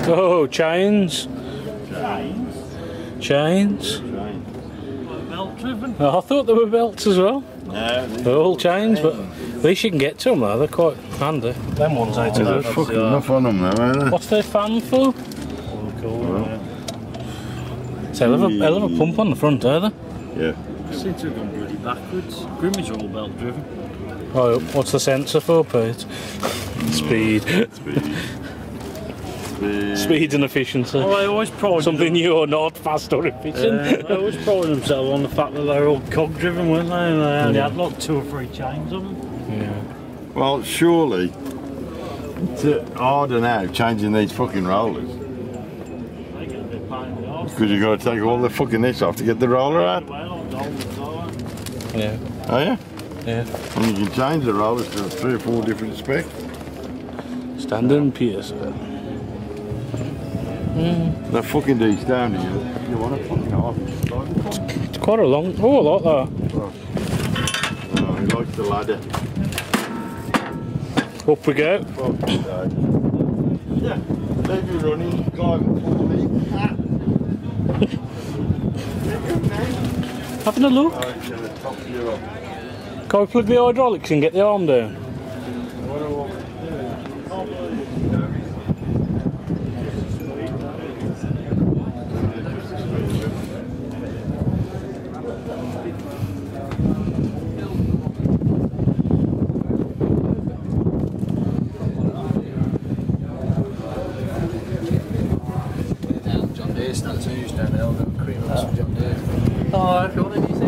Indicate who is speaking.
Speaker 1: Oh, chains. Chains.
Speaker 2: Belt driven?
Speaker 1: Oh, I thought they were belts as well.
Speaker 3: No,
Speaker 1: They're all chains, but at least you can get to them though, they're quite handy. Them ones ain't too
Speaker 3: there's
Speaker 1: good.
Speaker 3: fucking enough on them now, ain't there?
Speaker 1: What's their fan for? It's a hell of a pump on the front, are they?
Speaker 3: Yeah.
Speaker 2: They seem to have gone bloody backwards. Grimmage are all belt driven.
Speaker 1: Oh, what's the sensor for, Pete? Speed. Speed and efficiency.
Speaker 2: Oh, I always pride
Speaker 1: something you're not, fast or efficient.
Speaker 2: they always pride themselves on the fact that they're all cog driven, weren't they? And they only had like 2 or 3 chains on them.
Speaker 1: Yeah.
Speaker 3: Well, surely it's harder now changing these fucking rollers.
Speaker 2: They get a bit pain in the arse.
Speaker 3: Because you've got to take all the fucking this off to get the roller out.
Speaker 1: Yeah.
Speaker 3: Oh yeah?
Speaker 1: Yeah.
Speaker 3: And you can change the rollers to 3 or 4 different specs.
Speaker 1: Standen Pearson.
Speaker 3: They're fucking these down here. You want to fucking half.
Speaker 1: It's quite a long. Oh, I like that.
Speaker 3: Oh, he likes the ladder.
Speaker 1: Up we go.
Speaker 3: Yeah, leave you running, climb for me.
Speaker 1: Having a look.
Speaker 3: Oh, it's gonna top you up.
Speaker 1: Can we plug the hydraulics and get the arm down?
Speaker 4: John Deere, Standen Pearson down there, I've got cream on some John Deere.
Speaker 2: Oh, if you want to use